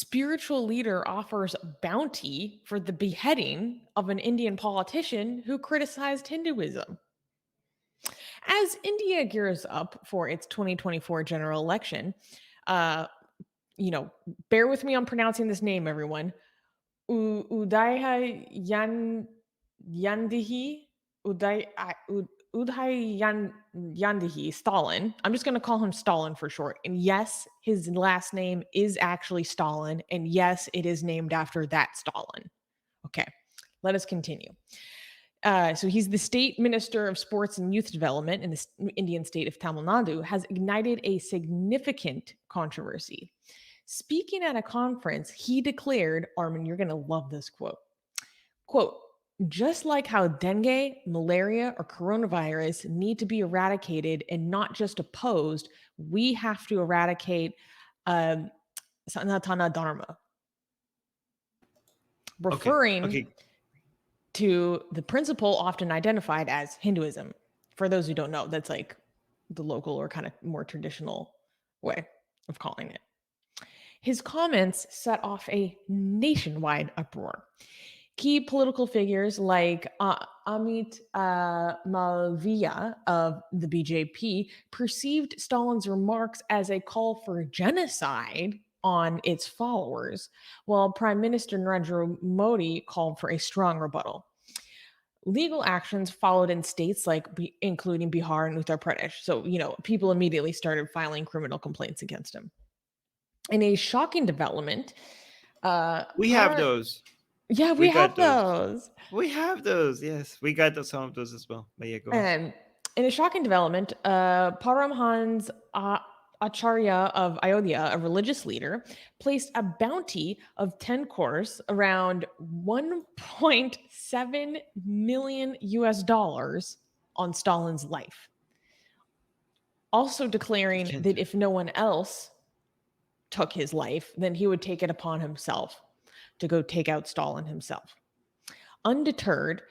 spiritual leader offers bounty for the beheading of an Indian politician who criticized Hinduism. As India gears up for its 2024 general election, uh, bear with me on pronouncing this name, everyone. Udhayanidhi Uday Udhayanidhi Stalin. I'm just going to call him Stalin for short. And yes, his last name is actually Stalin, and yes, it is named after that Stalin. Okay, let us continue. So he's the state minister of sports and youth development in the Indian state of Tamil Nadu, has ignited a significant controversy. Speaking at a conference, he declared, Armin, you're going to love this quote, just like how dengue, malaria, or coronavirus need to be eradicated and not just opposed, we have to eradicate Sanatana Dharma, referring Okay. to the principle often identified as Hinduism. For those who don't know, that's like the local or kind of more traditional way of calling it. His comments set off a nationwide uproar. Key political figures like Amit Malviya of the BJP perceived Stalin's remarks as a call for genocide on its followers, while Prime Minister Narendra Modi called for a strong rebuttal. Legal actions followed in states like including Bihar and Uttar Pradesh. So, people immediately started filing criminal complaints against him. In a shocking development, We have those. yeah, we We got have those. those. We have those. Yes, we got some of those as well. But yeah, go on. In a shocking development, Paramhans Acharya of Ayodhya, a religious leader, placed a bounty of 10 crores, around 1.7 million US dollars, on Stalin's life. Also declaring that if no one else took his life, then he would take it upon himself to go take out Stalin himself. Undeterred,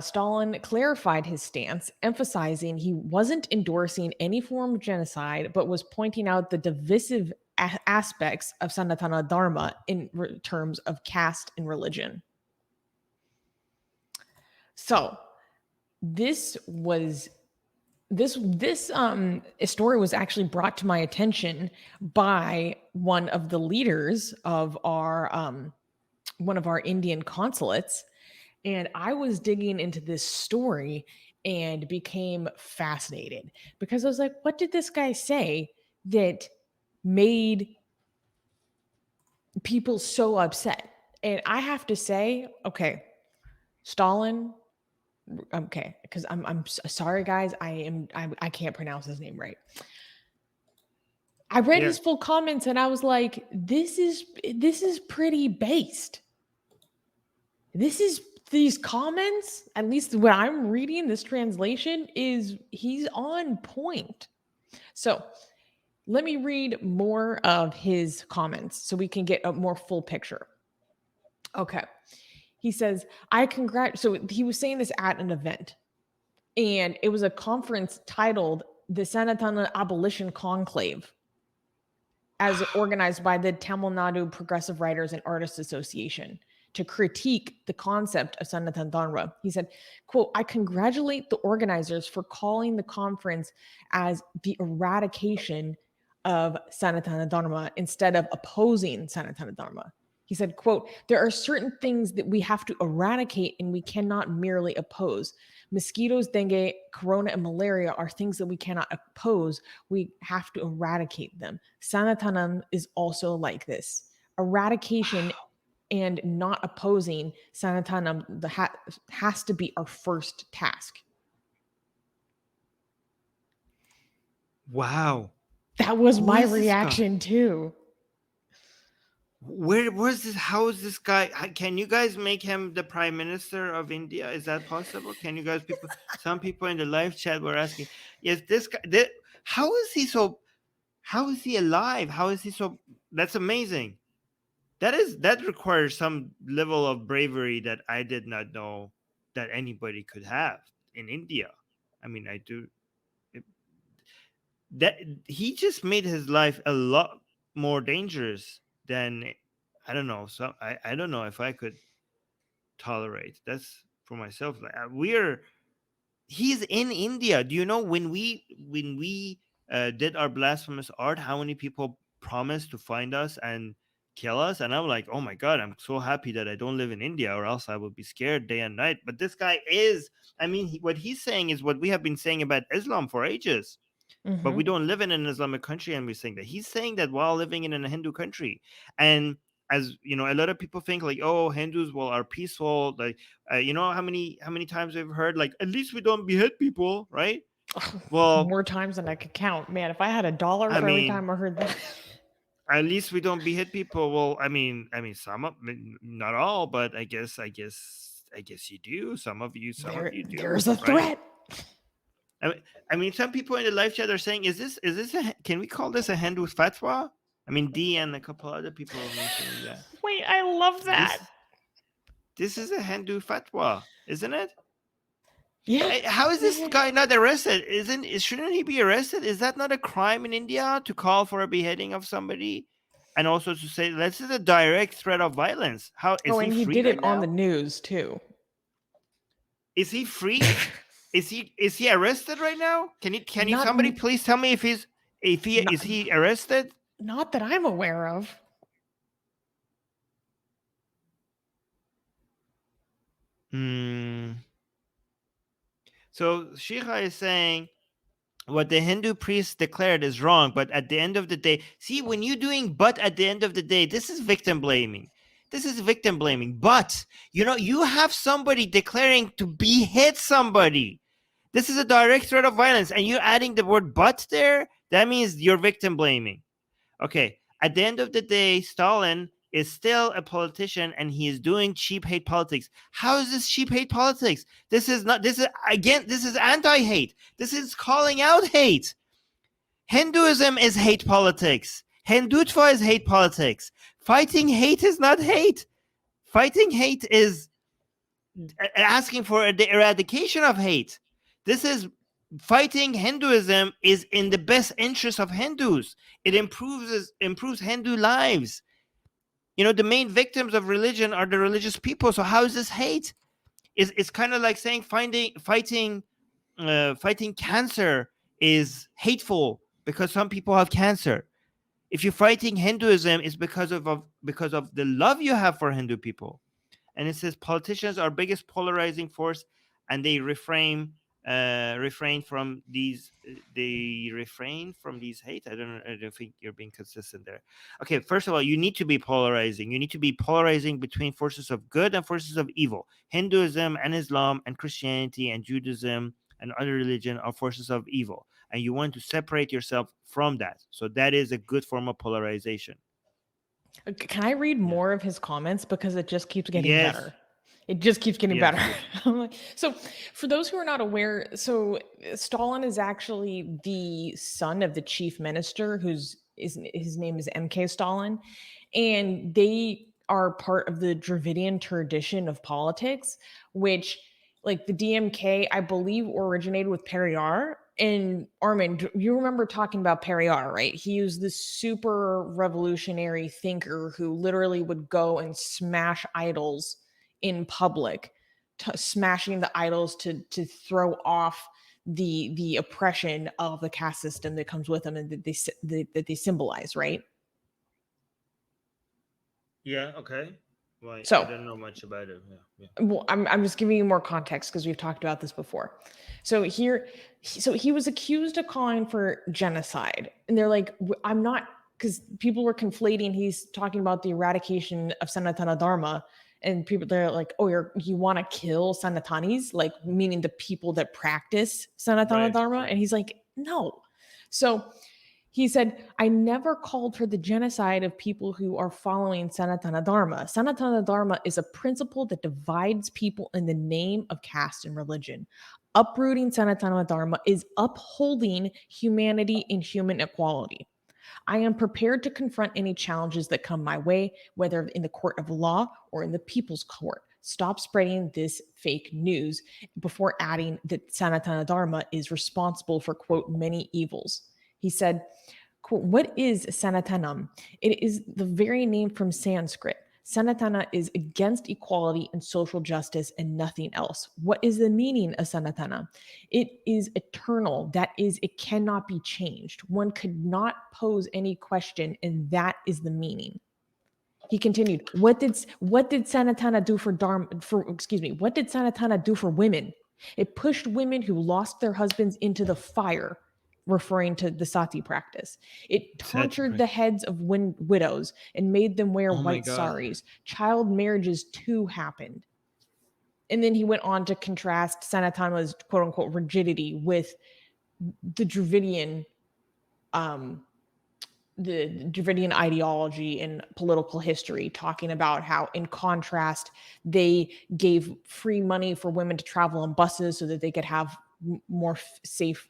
Stalin clarified his stance, emphasizing he wasn't endorsing any form of genocide, but was pointing out the divisive aspects of Sanatana Dharma in terms of caste and religion. So this story was actually brought to my attention by one of the leaders of one of our Indian consulates. And I was digging into this story and became fascinated because I was like, what did this guy say that made people so upset? And I have to say, okay, Stalin, okay, because I'm sorry, guys, I can't pronounce his name right. I read his full comments and I was like, this is pretty based. These comments, at least what I'm reading, this translation is he's on point. So let me read more of his comments so we can get a more full picture. Okay. He says, so he was saying this at an event, and it was a conference titled the Sanatana Abolition Conclave, as organized by the Tamil Nadu Progressive Writers and Artists Association, to critique the concept of Sanatana Dharma. He said, quote, I congratulate the organizers for calling the conference as the eradication of Sanatana Dharma instead of opposing Sanatana Dharma. He said, quote, there are certain things that we have to eradicate and we cannot merely oppose. Mosquitoes, dengue, corona, and malaria are things that we cannot oppose. We have to eradicate them. Sanatanam is also like this. Eradication and not opposing Sanatanam has to be our first task. Wow. That was my reaction too. Where's this? How is this guy? Can you guys make him the Prime Minister of India? Is that possible? Can you guys some people in the live chat were asking, yes, this guy, how is he alive? How is he so, that's amazing. That requires some level of bravery that I did not know that anybody could have in India. I mean, I do. That he just made his life a lot more dangerous than I don't know. So I don't know if I could tolerate. That's for myself. Like we're he's in India. Do you know when we did our blasphemous art, how many people promised to find us and kill us? And I'm like, oh my god, I'm so happy that I don't live in India, or else I would be scared day and night. But this guy is. I mean, what he's saying is what we have been saying about Islam for ages. But we Hmm. don't live in an Islamic country, and we're saying that he's saying that while living in a Hindu country. And as you know, a lot of people think like, oh, Hindus, well, are peaceful. Like, you know, how many times we've heard like, at least we don't behead people, right? Well, More times than I could count. Man, if I had $1 I for every mean, time I heard that. at least we don't behead people. Well, I mean, some of not all, but I guess you do. Some of you do, There's a right? threat. I mean, some people in the live chat are saying, is this can we call this a Hindu fatwa? I mean, D and a couple other people are mentioning that Wait, I love that. this this is a Hindu fatwa, isn't it? Yeah. How is this guy not arrested? Shouldn't he be arrested? Is that not a crime in India to call for a beheading of somebody, and also to say this is a direct threat of violence? How is Oh, he and he free did right it on the now? news too. Is he free? Is he arrested right now? Can you Not somebody please tell me if he not is he arrested? not that I'm aware of. Hmm. So Shikha is saying what the Hindu priests declared is wrong, but at the end of the day, see, when you're doing but at the end of the day, this is victim blaming. This is victim blaming. But you have somebody declaring to behead somebody. This is a direct threat of violence, and you're adding the word but there. That means you're victim blaming. Okay, at the end of the day, Stalin is still a politician and he is doing cheap hate politics. How is this cheap hate politics? This is not, this is, again, this is anti hate. This is calling out hate. Hinduism is hate politics. Hindutva is hate politics. Fighting hate is not hate. Fighting hate is asking for the eradication of hate. This is fighting Hinduism is in the best interest of Hindus. It improves Hindu lives. The main victims of religion are the religious people. So how is this hate? It's kind of like saying fighting cancer is hateful because some people have cancer. If you're fighting Hinduism, it's because of the love you have for Hindu people. And it says politicians are biggest polarizing force, and they refrain from these. They refrain from these hate. I don't think you're being consistent there. Okay, first of all, you need to be polarizing. You need to be polarizing between forces of good and forces of evil. Hinduism and Islam and Christianity and Judaism and other religion are forces of evil, and you want to separate yourself from that. So that is a good form of polarization. Can I read Yeah. more of his comments because it just keeps getting Yes. better? It just keeps getting Yes. better. Yes. So, for those who are not aware, so Stalin is actually the son of the chief minister, his name is MK Stalin, and they are part of the Dravidian tradition of politics, which, like the DMK, I believe, originated with Periyar. And Armin, you remember talking about Periyar, right? He was this super revolutionary thinker who literally would go and smash idols in public, smashing the idols to throw off the oppression of the caste system that comes with them and that they symbolize, right? Yeah. Okay. Why? I So don't know much about it. Yeah. Yeah. well, I'm just giving you more context because we've talked about this before. So he was accused of calling for genocide, and they're like, I'm not, because people were conflating. He's talking about the eradication of Sanatana Dharma, and people they're like, oh, you want to kill Sanatanis, like meaning the people that practice Sanatana Right. Dharma, and Right. he's like, no. So he said, I never called for the genocide of people who are following Sanatana Dharma. Sanatana Dharma is a principle that divides people in the name of caste and religion. Uprooting Sanatana Dharma is upholding humanity and human equality. I am prepared to confront any challenges that come my way, whether in the court of law or in the people's court. Stop spreading this fake news before adding that Sanatana Dharma is responsible for, quote, many evils. He said, quote, what is Sanatanam? It is the very name from Sanskrit. Sanatana is against equality and social justice and nothing else. What is the meaning of Sanatana? It is eternal. That is, it cannot be changed. One could not pose any question, and that is the meaning. He continued, what did Sanatana do for what did Sanatana do for women? It pushed women who lost their husbands into the fire, referring to the sati practice. It tonsured the heads of widows and made them wear Oh my white God. saris. Child marriages too happened. And then he went on to contrast Sanatana's quote unquote rigidity with the Dravidian ideology and political history, talking about how, in contrast, they gave free money for women to travel on buses so that they could have more safe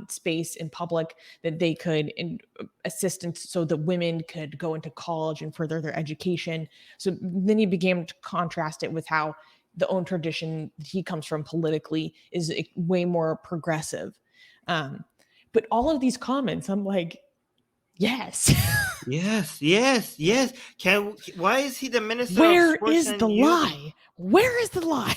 space in public, that they could assistance so that women could go into college and further their education. So then he began to contrast it with how the own tradition that he comes from politically is way more progressive. But all of these comments, I'm like, yes. Yes. Why is he the minister of Where sports is the and youth? lie? Where is the lie?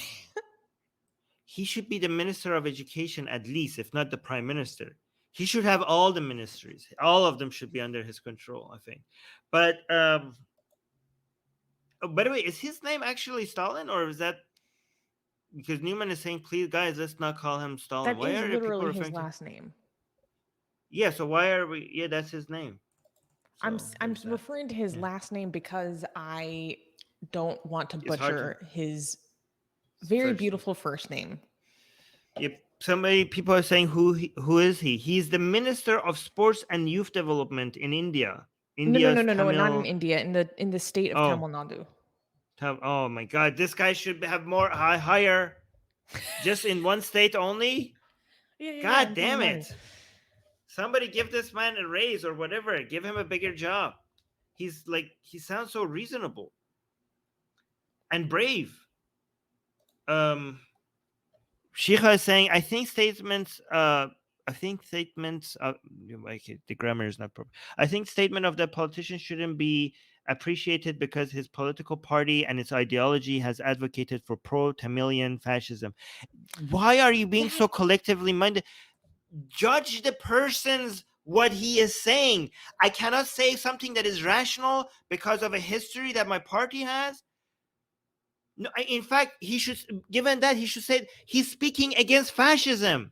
He should be the minister of education, at least, if not the prime minister. He should have all the ministries. All of them should be under his control, I think. But oh, by the way, is his name actually Stalin, or is that because Newman is saying, please, guys, let's not call him Stalin? That Why is are people literally his referring to? last name. Yeah, so why are we? Yeah, that's his name. I'm So I'm there's that. referring to his Yeah. last name because I don't want to It's hard to- butcher his very First. beautiful first name. If people are saying who is he? He's the Minister of Sports and Youth Development in India. No, India's not in Tamil. India, in the state of Oh, Tamil Nadu. oh my God! This guy should have more higher, just in one state only. God in damn Tamil Nadu. it! Somebody give this man a raise or whatever. Give him a bigger job. He sounds so reasonable and brave. Shikha is saying, I think statements. The grammar is not proper. I think statement of the politician shouldn't be appreciated because his political party and its ideology has advocated for pro-Tamilian fascism. Why are you being so collectively minded? Judge the person's what he is saying. I cannot say something that is rational because of a history that my party has. No, in fact, he should, given that, he should say he's speaking against fascism.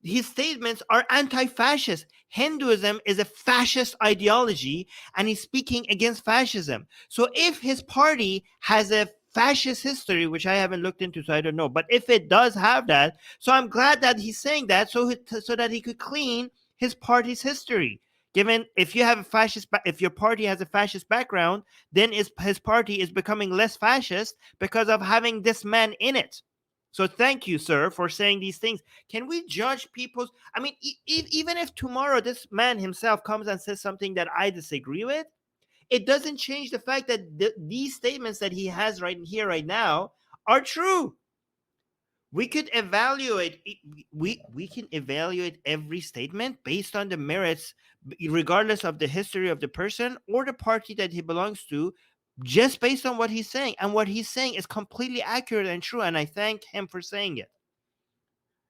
His statements are anti-fascist. Hinduism is a fascist ideology, and he's speaking against fascism. So if his party has a fascist history, which I haven't looked into, so I don't know, but if it does have that, so I'm glad that he's saying that, so that he could clean his party's history. Given if you have a if your party has a fascist background, then his party is becoming less fascist because of having this man in it. So thank you, sir, for saying these things. Can we judge people's? I mean, even if tomorrow this man himself comes and says something that I disagree with, it doesn't change the fact that these statements that he has right here, right now, are true. We could evaluate. We can evaluate every statement based on the merits, regardless of the history of the person or the party that he belongs to, just based on what he's saying. And what he's saying is completely accurate and true. And I thank him for saying it,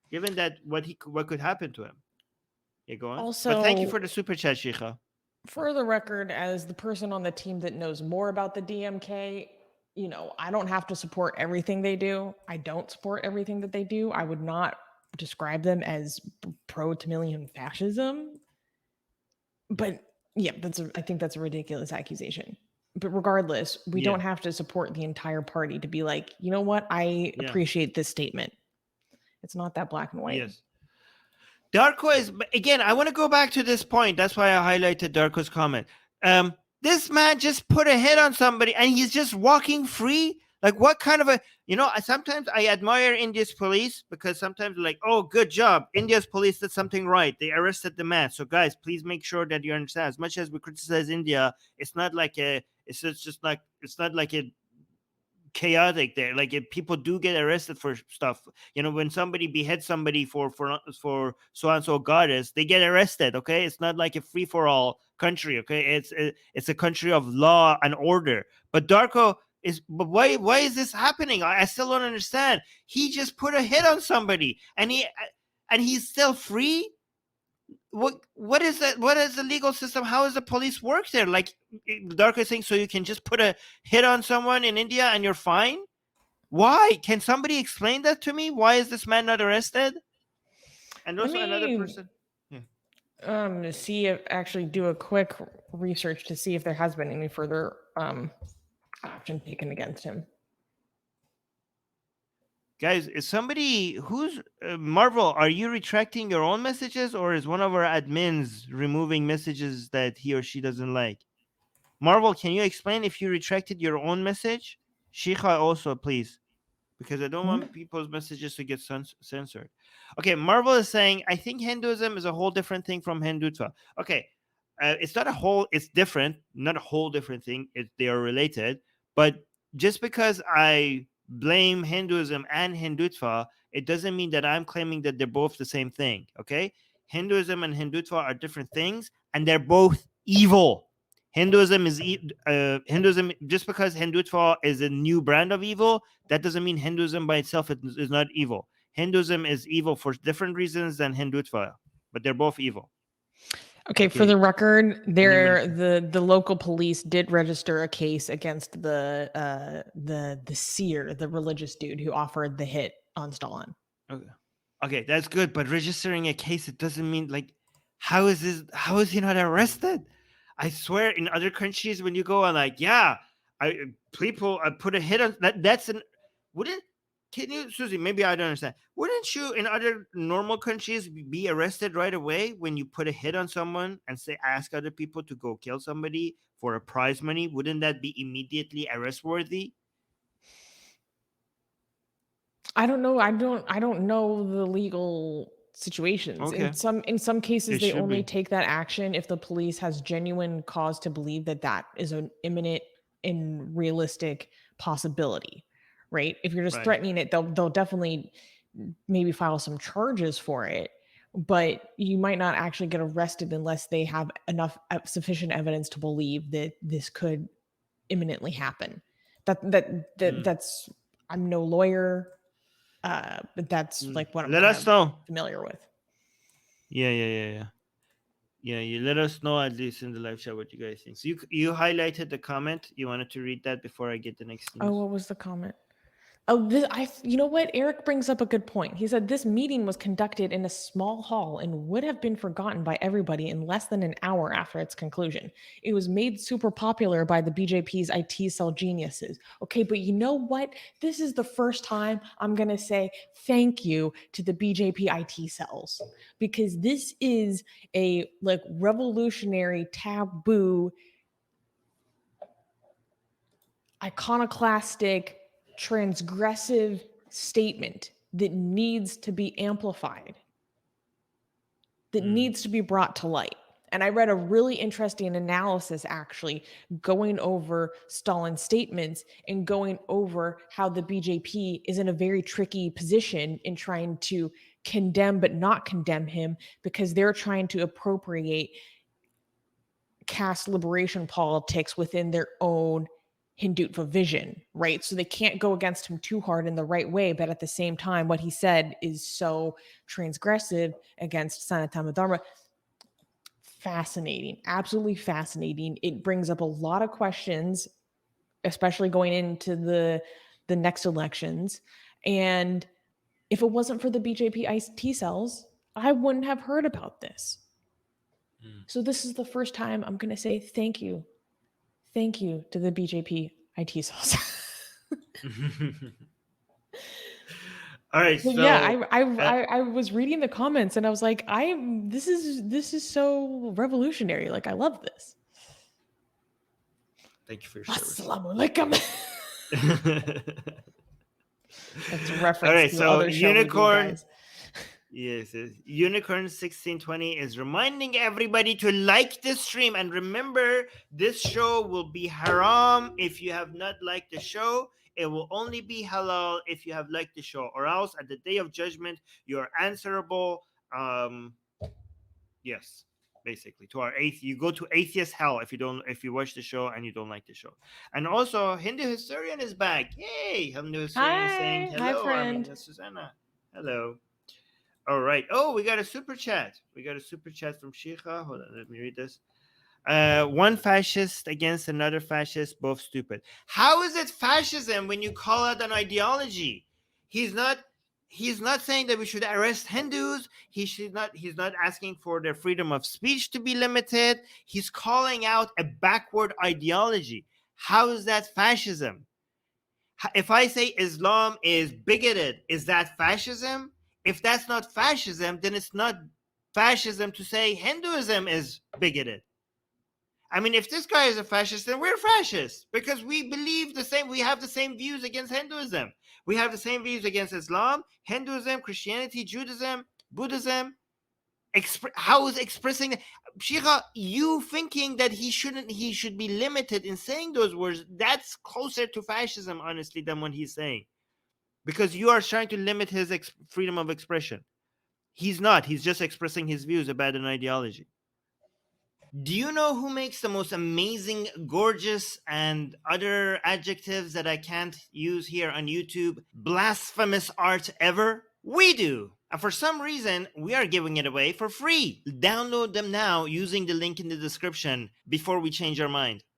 given that what could happen to him. Yeah, go on. Also, but thank you for the super chat, Shikha. For the record, as the person on the team that knows more about the DMK, I don't have to support everything they do. I don't support everything that they do. I would not describe them as pro-Tamilian fascism. But yeah, I think that's a ridiculous accusation. But regardless, we don't have to support the entire party to be like, you know what? I appreciate this statement. It's not that black and white. Yes. Darko is, again, I want to go back to this point. That's why I highlighted Darko's comment. This man just put a hit on somebody and he's just walking free. Like, what kind of a, sometimes I admire India's police because sometimes like, oh, good job. India's police did something right. They arrested the man. So guys, please make sure that you understand, as much as we criticize India, it's not like it's not like a chaotic there. Like, if people do get arrested for stuff, when somebody beheads somebody for so and so goddess, they get arrested. Okay, it's not like a free-for-all country. Okay, it's a country of law and order. But Darko, But why is this happening? I still don't understand. He just put a hit on somebody, and he's still free. What is that? What is the legal system? How does the police work there? Like Darko is saying, so you can just put a hit on someone in India and you're fine. Why? Can somebody explain that to me? Why is this man not arrested? And Let also another me person. Yeah. see if actually do a quick research to see if there has been any further action taken against him. Guys, is somebody who's Marvel? Are you retracting your own messages, or is one of our admins removing messages that he or she doesn't like? Marvel, can you explain if you retracted your own message? Shikha also, please, because I don't want people's messages to get censored. Okay, Marvel is saying, I think Hinduism is a whole different thing from Hindutva. Okay, it's not a whole, it's different, not a whole different thing. They are related, but just because I blame Hinduism and Hindutva, it doesn't mean that I'm claiming that they're both the same thing. Okay, Hinduism and Hindutva are different things, and they're both evil. Hinduism is Hinduism. Just because Hindutva is a new brand of evil, that doesn't mean Hinduism by itself is not evil. Hinduism is evil for different reasons than Hindutva, but they're both evil. Okay, for the record, the local police did register a case against the seer, the religious dude who offered the hit on Stalin. Okay, that's good, but registering a case, it doesn't mean like how is he not arrested? I swear, in other countries, when you go on, like, yeah, people put a hit on that. Wouldn't, can you, Susie? Maybe I don't understand. Wouldn't you, in other normal countries, be arrested right away when you put a hit on someone and ask other people to go kill somebody for a prize money? Wouldn't that be immediately arrest worthy? I don't know. I don't know the legal situations. Okay. In some cases, It they should only be. take that action if the police has genuine cause to believe that that is an imminent and realistic possibility, right? If you're just Right. threatening it, they'll definitely maybe file some charges for it, but you might not actually get arrested unless they have enough sufficient evidence to believe that this could imminently happen. That's, I'm no lawyer, but that's like what I'm Let kind us of know. familiar with. Yeah, you let us know at least in the live chat what you guys think. So you highlighted the comment. You wanted to read that before I get the next news? Oh, what was the comment? Oh, you know what? Eric brings up a good point. He said this meeting was conducted in a small hall and would have been forgotten by everybody in less than an hour after its conclusion. It was made super popular by the BJP's IT cell geniuses. Okay, but you know what? This is the first time I'm going to say thank you to the BJP IT cells, because this is a like revolutionary, taboo, iconoclastic, transgressive statement that needs to be amplified, that needs to be brought to light. And I read a really interesting analysis actually going over Stalin's statements and going over how the BJP is in a very tricky position in trying to condemn but not condemn him, because they're trying to appropriate caste liberation politics within their own Hindutva vision, right? So they can't go against him too hard in the right way, but at the same time, what he said is so transgressive against Sanatana Dharma. Fascinating, absolutely fascinating. It brings up a lot of questions, especially going into the next elections. And if it wasn't for the BJP IT cells, I wouldn't have heard about this. So this is the first time I'm going to say thank you. Thank you to the BJP IT cells. All right, But so yeah, I was reading the comments and I was like, this is so revolutionary. Like, I love this. thank you for your service. Assalamu alaikum. That's a reference All right, to so other show we do, Unicorn. guys. Yes, Unicorn 1620 is reminding everybody to like this stream, and remember, this show will be haram if you have not liked the show. It will only be halal if you have liked the show, or else at the day of judgment you are answerable. Yes. basically. To our you go to atheist hell if you watch the show and you don't like the show. And also, Hindu historian is back. Yay! Hindu historian is saying Hi, hello, friend. Armin and Susanna. Hello. All right. Oh, we got a super chat. We got a super chat from Shikha. Hold on, let me read this. One fascist against another fascist, both stupid. How is it fascism when you call out an ideology? He's not saying that we should arrest Hindus. He's not asking for their freedom of speech to be limited. He's calling out a backward ideology. How is that fascism? If I say Islam is bigoted, is that fascism? If that's not fascism, then it's not fascism to say Hinduism is bigoted. I mean, if this guy is a fascist, then we're fascists because we believe the same. We have the same views against Hinduism. We have the same views against Islam, Hinduism, Christianity, Judaism, Buddhism. How is expressing Shikha? You thinking that he should be limited in saying those words? That's closer to fascism, honestly, than what he's saying, because you are trying to limit his freedom of expression. He's not. He's just expressing his views about an ideology. Do you know who makes the most amazing, gorgeous, and other adjectives that I can't use here on YouTube, blasphemous art ever? We do. And for some reason, we are giving it away for free. Download them now using the link in the description before we change our mind.